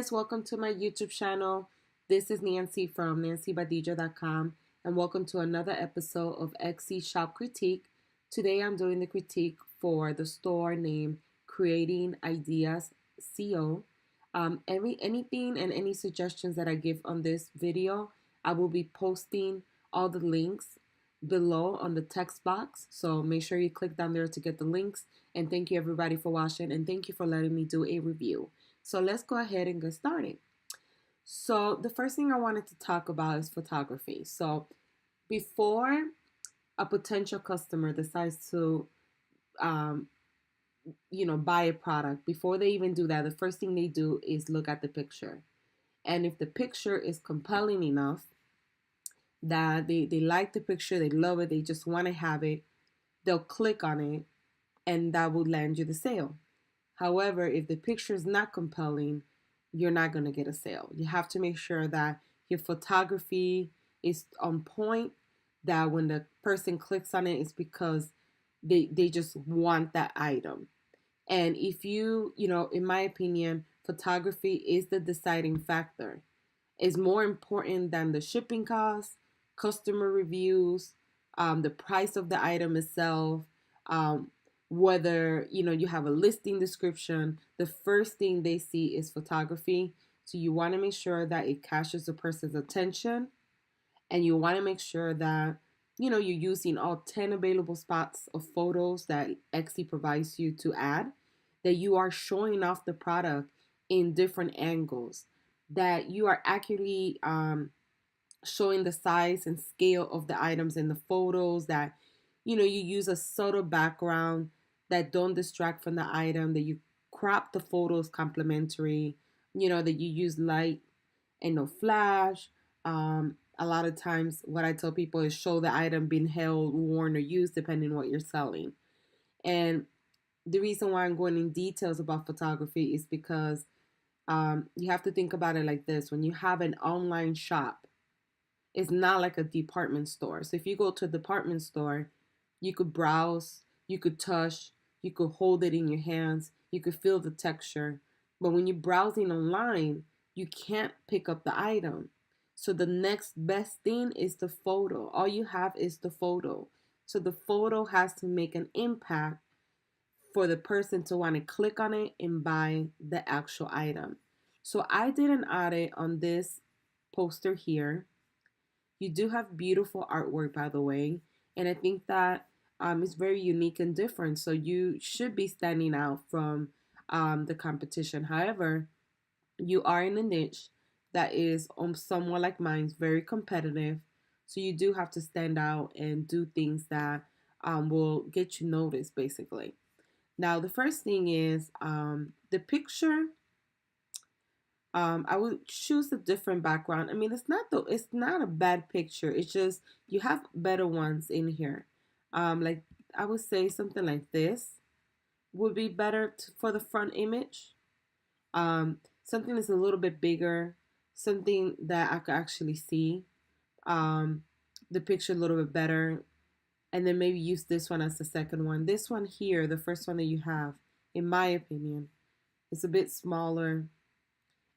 guys, welcome to my YouTube channel. This is Nancy from nancybadija.com and welcome to another episode of Etsy Shop Critique. Today I'm doing the critique for the store named Creating Ideas SEO. Anything and any suggestions that I give on this video, I will be posting all the links below on the text box. So make sure you click down there to get the links. And thank you everybody for watching, and thank you for letting me do a review. So let's go ahead and get started. So the first thing I wanted to talk about is photography. So before a potential customer decides to, buy a product, before they even do that, the first thing they do is look at the picture. And if the picture is compelling enough that they like the picture, they love it, they just want to have it, they'll click on it, and that will land you the sale. However, if the picture is not compelling, you're not going to get a sale. You have to make sure that your photography is on point, that when the person clicks on it, it's because they just want that item. And if in my opinion, photography is the deciding factor. It's more important than the shipping costs, customer reviews, the price of the item itself, whether you have a listing description. The first thing they see is photography. So you want to make sure that it catches the person's attention, and you want to make sure that you're using all 10 available spots of photos that Etsy provides you to add, that you are showing off the product in different angles, that you are accurately showing the size and scale of the items in the photos, that you use a subtle background that don't distract from the item, that you crop the photos complementary, that you use light and no flash. A lot of times what I tell people is show the item being held, worn, or used depending on what you're selling. And the reason why I'm going in details about photography is because you have to think about it like this. When you have an online shop, it's not like a department store. So if you go to a department store, you could browse, you could touch, you could hold it in your hands, you could feel the texture. But when you're browsing online, you can't pick up the item. So the next best thing is the photo. All you have is the photo. So the photo has to make an impact for the person to want to click on it and buy the actual item. So I did an audit on this poster here. You do have beautiful artwork, by the way, and I think that it's very unique and different. So you should be standing out from the competition. However, you are in a niche that is somewhat like mine, very competitive. So you do have to stand out and do things that will get you noticed, basically. Now, the first thing is the picture. I would choose a different background. I mean, it's not a bad picture. It's just you have better ones in here. Like I would say something like this would be better for the front image. Something that's a little bit bigger, something that I could actually see the picture a little bit better, and then maybe use this one as the second one. This one here, the first one that you have, in my opinion, is a bit smaller,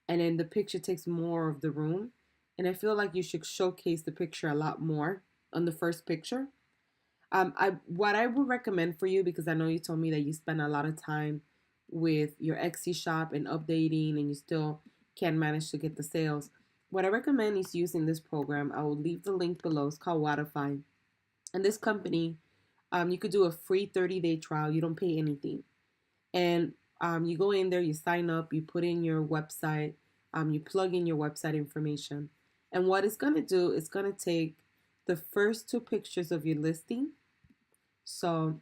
and then the picture takes more of the room. And I feel like you should showcase the picture a lot more on the first picture. What I would recommend for you, because I know you told me that you spend a lot of time with your Etsy shop and updating, and you still can't manage to get the sales. What I recommend is using this program. I will leave the link below. It's called Waterfy. And this company, you could do a free 30-day trial. You don't pay anything. And you go in there, you sign up, you put in your website, you plug in your website information. And what it's going to do is going to take the first two pictures of your listing. So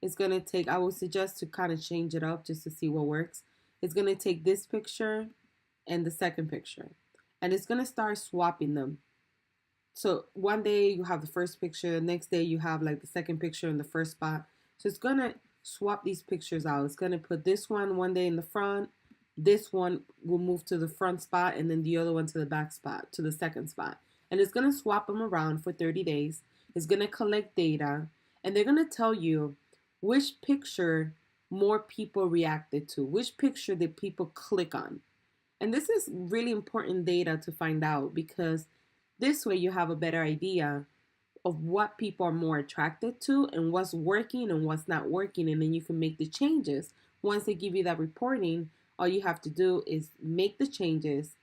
it's going to take, I would suggest to kind of change it up just to see what works. It's going to take this picture and the second picture, and it's going to start swapping them. So one day you have the first picture, the next day you have like the second picture in the first spot. So it's going to swap these pictures out. It's going to put this one day in the front, this one will move to the front spot, and then the other one to the back spot, to the second spot. And it's going to swap them around for 30 days. It's going to collect data, and they're going to tell you which picture more people reacted to, which picture did people click on. And this is really important data to find out, because this way you have a better idea of what people are more attracted to and what's working and what's not working. And then you can make the changes. Once they give you that reporting, all you have to do is make the changes,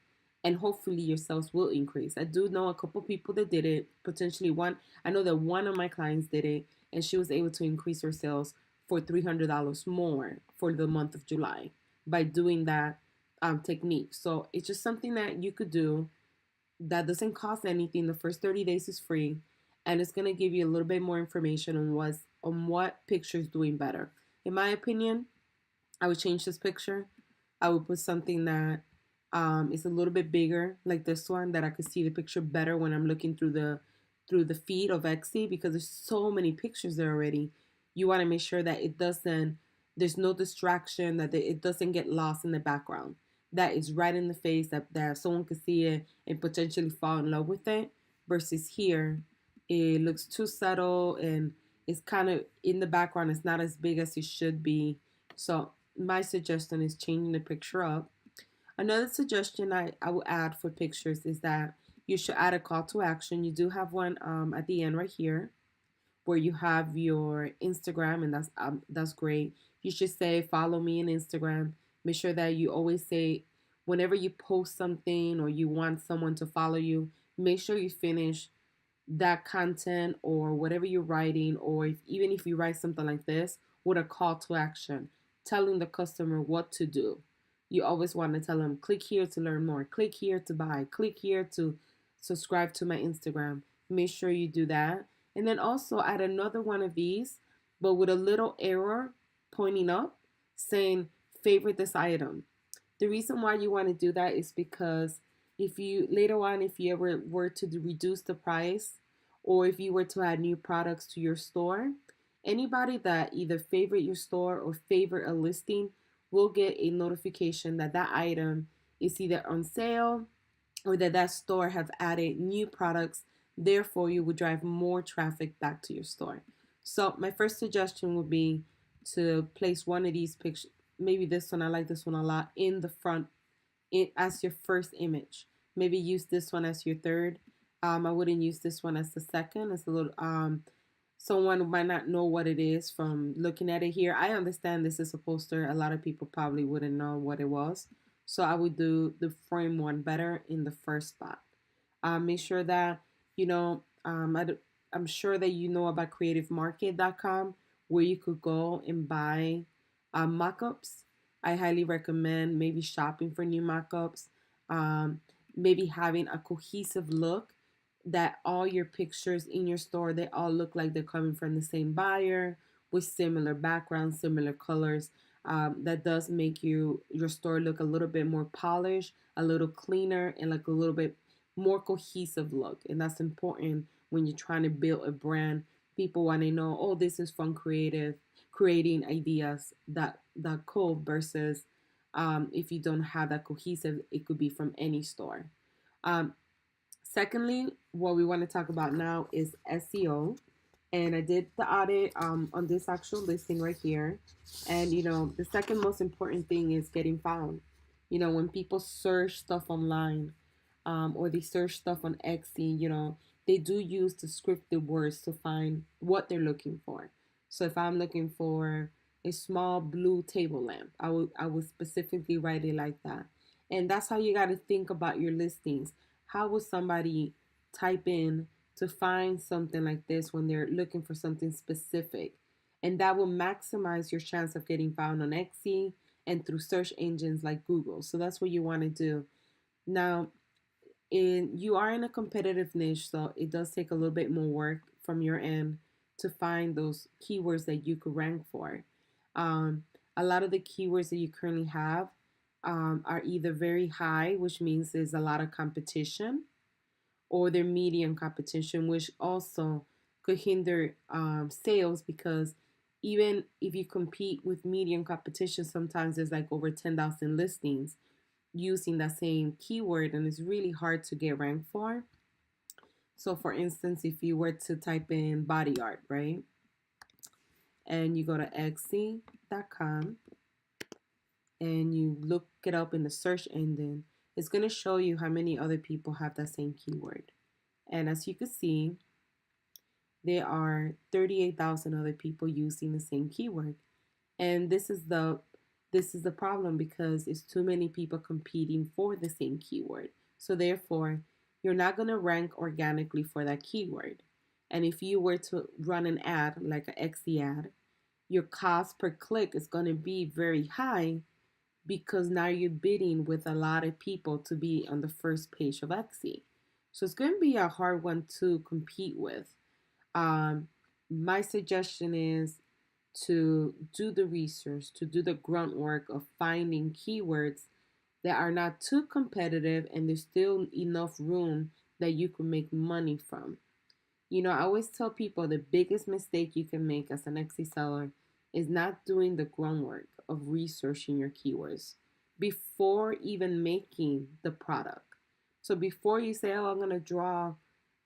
and hopefully your sales will increase. I do know a couple people that did it. Potentially one, I know that one of my clients did it, and she was able to increase her sales for $300 more for the month of July by doing that technique. So it's just something that you could do that doesn't cost anything. The first 30 days is free, and it's going to give you a little bit more information on what picture is doing better. In my opinion, I would change this picture. I would put something that is a little bit bigger, like this one, that I could see the picture better when I'm looking through the feed of Etsy, because there's so many pictures there already. You want to make sure that there's no distraction, that it doesn't get lost in the background. That is right in the face, that someone could see it and potentially fall in love with it. Versus here, it looks too subtle and it's kind of in the background. It's not as big as it should be. So my suggestion is changing the picture up. Another suggestion I would add for pictures is that you should add a call to action. You do have one at the end right here, where you have your Instagram, and that's great. You should say follow me on Instagram. Make sure that you always say, whenever you post something or you want someone to follow you, make sure you finish that content or whatever you're writing, or even if you write something like this, with a call to action, telling the customer what to do. You always want to tell them, click here to learn more, click here to buy, click here to subscribe to my Instagram. Make sure you do that. And then also add another one of these, but with a little arrow pointing up saying favorite this item. The reason why you want to do that is because if you later on, if you ever were to reduce the price, or if you were to add new products to your store, anybody that either favorite your store or favorite a listing will get a notification that that item is either on sale or that that store have added new products. Therefore, you would drive more traffic back to your store. So my first suggestion would be to place one of these pictures, maybe this one, I like this one a lot, in the front as your first image. Maybe use this one as your third. I wouldn't use this one as the second. It's a little someone might not know what it is from looking at it here. I understand this is a poster. A lot of people probably wouldn't know what it was. So I would do the frame one better in the first spot. Make sure that, you know, I'm sure that you know about creativemarket.com, where you could go and buy mock-ups. I highly recommend maybe shopping for new mock-ups, maybe having a cohesive look, that all your pictures in your store, they all look like they're coming from the same buyer, with similar backgrounds, similar colors. That does make your store look a little bit more polished, a little cleaner, and like a little bit more cohesive look. And that's important when you're trying to build a brand. People want to know, oh, this is from creating ideas that cool, versus if you don't have that cohesive, it could be from any store. Um, Secondly, what we want to talk about now is SEO. And I did the audit on this actual listing right here. And, the second most important thing is getting found. When people search stuff online, or they search stuff on Etsy, they do use the scripted words to find what they're looking for. So if I'm looking for a small blue table lamp, I would specifically write it like that. And that's how you got to think about your listings. How would somebody type in to find something like this when they're looking for something specific? And that will maximize your chance of getting found on Etsy and through search engines like Google. So that's what you want to do. Now, you are in a competitive niche, so it does take a little bit more work from your end to find those keywords that you could rank for. A lot of the keywords that you currently have are either very high, which means there's a lot of competition, or they're medium competition, which also could hinder sales, because even if you compete with medium competition, sometimes there's like over 10,000 listings using that same keyword, and it's really hard to get ranked for. So for instance, if you were to type in body art, right? And you go to Etsy.com and you look it up in the search engine, it's going to show you how many other people have that same keyword. And as you can see, there are 38,000 other people using the same keyword. And this is the problem, because it's too many people competing for the same keyword. So therefore, you're not going to rank organically for that keyword. And if you were to run an ad like an Xe ad, your cost per click is going to be very high, because now you're bidding with a lot of people to be on the first page of Xe. So it's going to be a hard one to compete with. Um, my suggestion is to do the research, to do the grunt work of finding keywords that are not too competitive and there's still enough room that you can make money from. I always tell people the biggest mistake you can make as an Etsy seller is not doing the groundwork of researching your keywords before even making the product. So before you say, "Oh, I'm gonna draw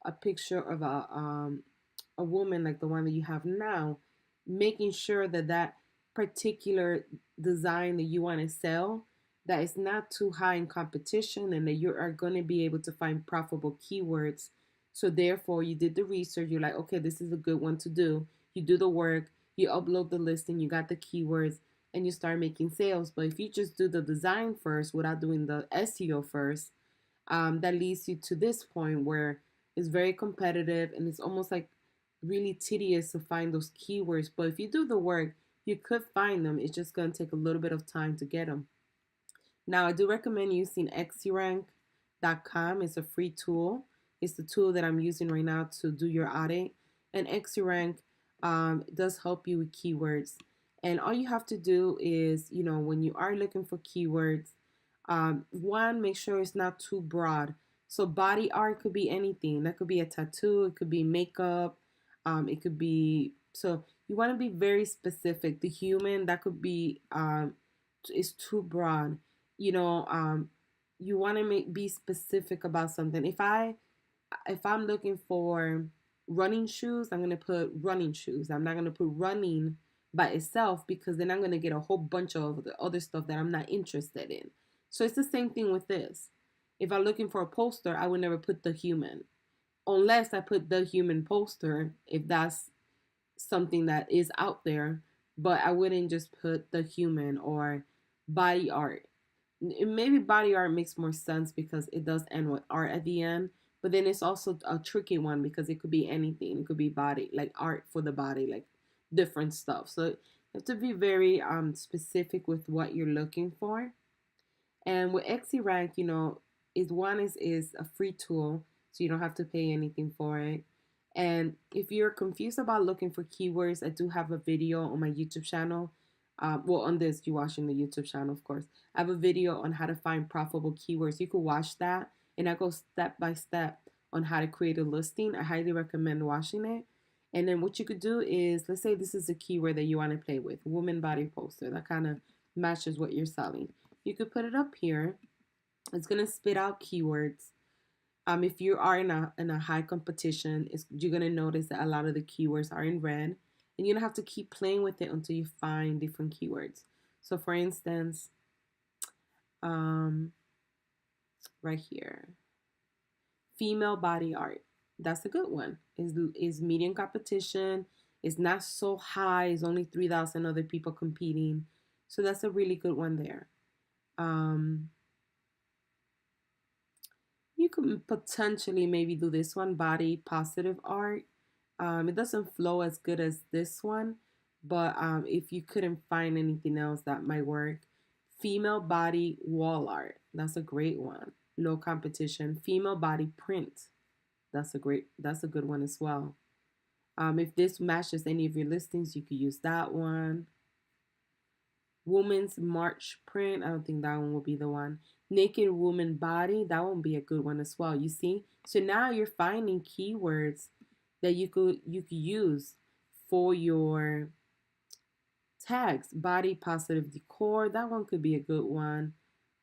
a picture of a woman like the one that you have now," making sure that that particular design that you want to sell, that is not too high in competition, and that you are going to be able to find profitable keywords. So therefore, you did the research. You're like, okay, this is a good one to do. You do the work. You upload the listing. You got the keywords, and you start making sales. But if you just do the design first without doing the SEO first, that leads you to this point where it's very competitive and it's almost like really tedious to find those keywords. But if you do the work, you could find them. It's just going to take a little bit of time to get them. Now, I do recommend using xerank.com. It's a free tool. It's the tool that I'm using right now to do your audit. And xerank does help you with keywords. And all you have to do is, when you are looking for keywords, one, make sure it's not too broad. So body art could be anything. That could be a tattoo. It could be makeup. It could be, so you want to be very specific. The human, that could be, is too broad. You want to be specific about something. If I'm looking for running shoes, I'm gonna put running shoes. I'm not gonna put running by itself, because then I'm gonna get a whole bunch of the other stuff that I'm not interested in. So it's the same thing with this. If I'm looking for a poster, I would never put the human, unless I put the human poster, if that's something that is out there. But I wouldn't just put the human or body art. Maybe body art makes more sense because it does end with art at the end. But then it's also a tricky one, because it could be anything. It could be body, like art for the body, like different stuff. So you have to be very specific with what you're looking for. And with XeRank, is a free tool, so you don't have to pay anything for it. And if you're confused about looking for keywords, I do have a video on my YouTube channel. On this, you're watching the YouTube channel, of course. I have a video on how to find profitable keywords. You could watch that, and I go step by step on how to create a listing. I highly recommend watching it. And then what you could do is, let's say this is a keyword that you want to play with, woman body poster. That kind of matches what you're selling. You could put it up here. It's gonna spit out keywords. If you are in a high competition, you're gonna notice that a lot of the keywords are in red, and you're gonna have to keep playing with it until you find different keywords. So, for instance, right here, female body art. That's a good one. Is medium competition. It's not so high. It's only 3,000 other people competing. So that's a really good one there. You could potentially maybe do this one, body positive art. It doesn't flow as good as this one, but if you couldn't find anything else that might work, female body wall art. That's a great one. Low competition. Female body print. That's a good one as well. If this matches any of your listings, you could use that one. Woman's March print. I don't think that one will be the one. Naked woman body. That won't be a good one as well. You see? So now you're finding keywords that you could use for your tags. Body positive decor. That one could be a good one.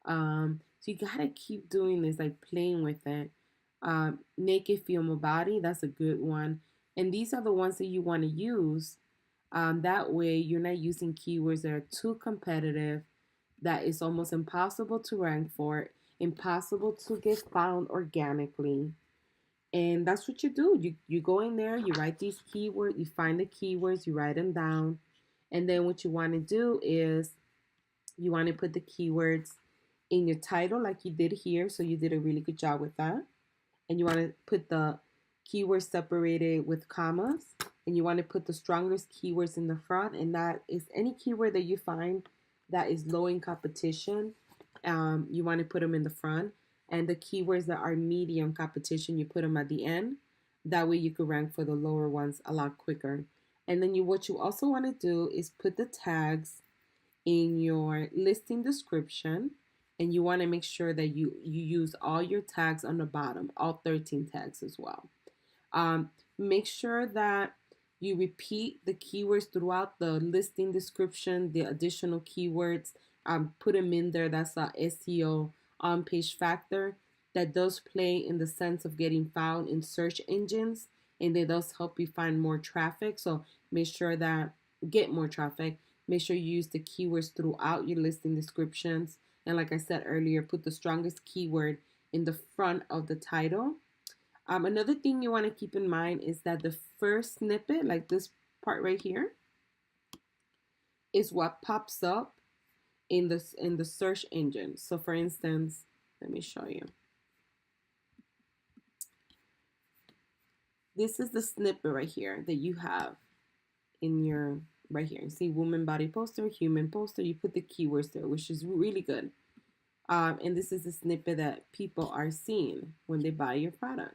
So you gotta keep doing this, like playing with it. Naked female body. That's a good one. And these are the ones that you want to use. That way, you're not using keywords that are too competitive, that is almost impossible to rank for, impossible to get found organically. And that's what you do. You go in there, you write these keywords, you find the keywords, you write them down. And then what you want to do is you want to put the keywords in your title like you did here. So you did a really good job with that. And you want to put the keywords separated with commas. And you want to put the strongest keywords in the front. And that is any keyword that you find that is low in competition. You want to put them in the front. And the keywords that are medium competition, you put them at the end. That way you could rank for the lower ones a lot quicker. And then what you also want to do is put the tags in your listing description, and you want to make sure that you use all your tags on the bottom, all 13 tags as well. Make sure that you repeat the keywords throughout the listing description, the additional keywords. Put them in there. That's a SEO on page factor that does play in the sense of getting found in search engines, and it does help you find more traffic. So make sure that get more traffic. Make sure you use the keywords throughout your listing descriptions. And like I said earlier, put the strongest keyword in the front of the title. Another thing you want to keep in mind is that the first snippet, like this part right here, is what pops up in the search engine. So for instance, let me show you. This is the snippet right here that you have in your right here. You see woman body poster, human poster. You put the keywords there, which is really good. And this is the snippet that people are seeing when they buy your product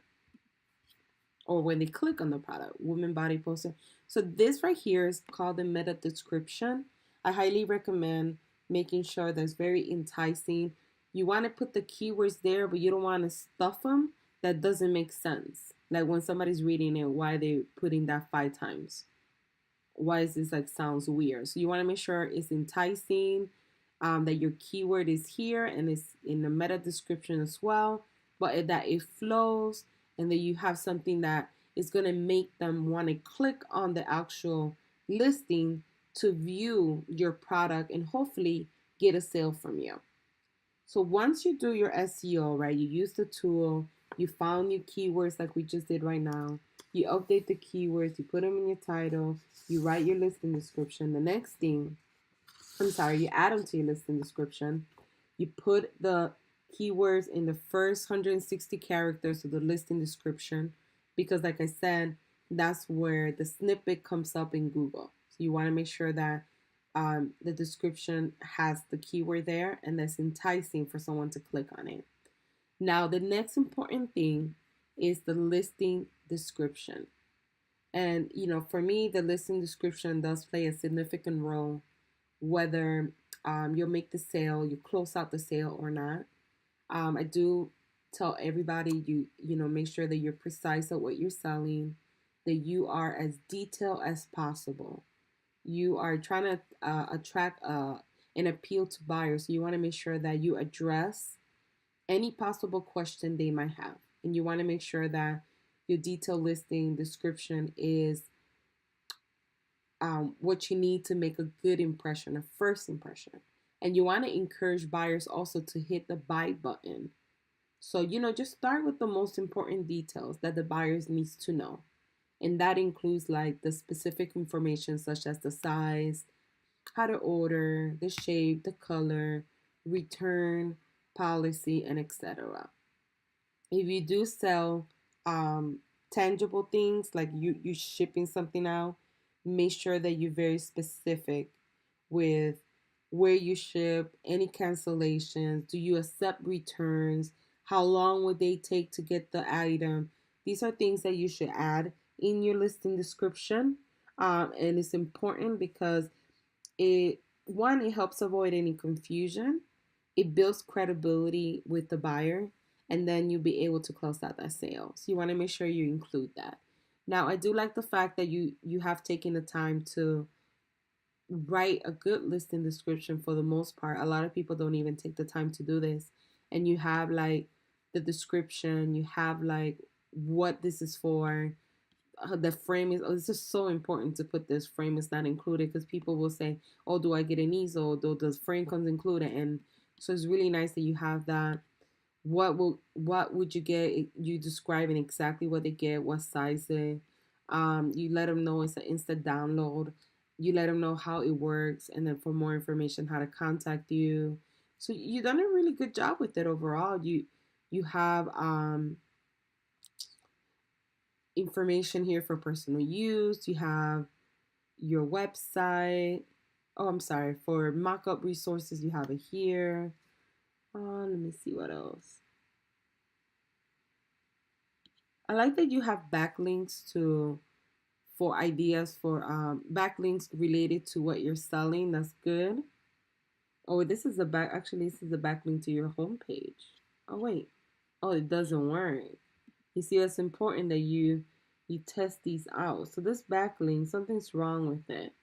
or when they click on the product, woman body poster. So this right here is called the meta description. I highly recommend making sure that's very enticing. You want to put the keywords there, but you don't want to stuff them. That doesn't make sense. Like when somebody's reading it, why are they putting that 5 times? Why is this like sounds weird? So you want to make sure it's enticing, that your keyword is here and it's in the meta description as well, but that it flows and that you have something that is going to make them want to click on the actual listing to view your product and hopefully get a sale from you. So once you do your SEO, right, you use the tool, you found your keywords like we just did right now, you update the keywords, you put them in your title, you write your listing description. The next thing, you add them to your listing description. You put the keywords in the first 160 characters of the listing description because, like I said, that's where the snippet comes up in Google. So you want to make sure that the description has the keyword there and that's enticing for someone to click on it. Now, the next important thing is the listing description. And, for me, the listing description does play a significant role whether you'll make the sale, you close out the sale or not. I do tell everybody make sure that you're precise at what you're selling, that you are as detailed as possible. You are trying to attract and appeal to buyers. So you want to make sure that you address any possible question they might have. And you want to make sure that your detailed listing description is what you need to make a good impression, a first impression. And you want to encourage buyers also to hit the buy button. So, just start with the most important details that the buyers needs to know. And that includes like the specific information such as the size, how to order, the shape, the color, return policy, and etc. If you do sell tangible things like you shipping something out, make sure that you're very specific with where you ship, any cancellations, do you accept returns, how long would they take to get the item. These are things that you should add in your listing description, and it's important because it helps avoid any confusion, it builds credibility with the buyer, and then you'll be able to close out that sale. So you want to make sure you include that. Now, I do like the fact that you have taken the time to write a good listing description for the most part. A lot of people don't even take the time to do this. And you have like the description, you have like what this is for, the frame is, oh, it's just so important to put this frame is not included, because people will say, oh, do I get an easel? Does frame comes included? And so it's really nice that you have that. What would you get? You describing exactly what they get, what size it. You let them know it's an instant download. You let them know how it works, and then for more information, how to contact you. So you've done a really good job with it overall. You have information here for personal use. You have your website. Oh, I'm sorry. For mock-up resources, you have it here. Let me see what else. I like that you have backlinks to for ideas for backlinks related to what you're selling. That's good. Oh, this is a back. Actually, this is a backlink to your homepage. Oh wait. Oh, it doesn't work. You see, it's important that you test these out. So this backlink, something's wrong with it.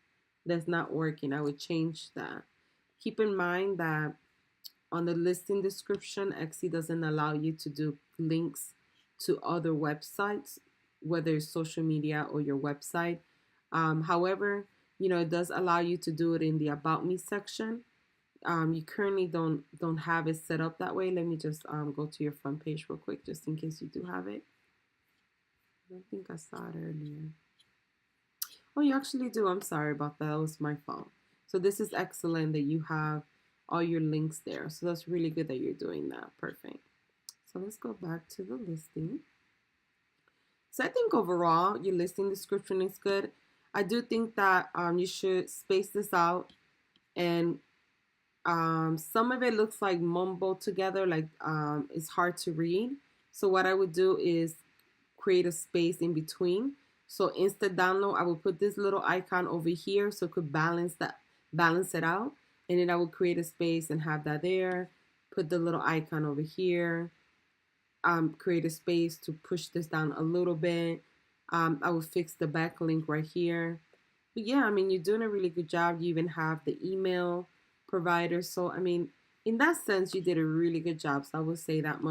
That's not working. I would change that. Keep in mind that on the listing description, Etsy doesn't allow you to do links to other websites, whether it's social media or your website. However, it does allow you to do it in the About Me section. You currently don't have it set up that way. Let me just go to your front page real quick, just in case you do have it. I don't think I saw it earlier. Oh, you actually do. I'm sorry about that. That was my fault. So this is excellent that you have all your links there. So that's really good that you're doing that. Perfect. So let's go back to the listing. So I think overall your listing description is good. I do think that you should space this out, and some of it looks like mumbled together, like it's hard to read. So what I would do is create a space in between. So instant download, I will put this little icon over here so it could balance it out. And then I will create a space and have that there. Put the little icon over here. Create a space to push this down a little bit. I will fix the backlink right here. But yeah, I mean, you're doing a really good job. You even have the email provider. So, I mean, in that sense, you did a really good job. So I would say that much.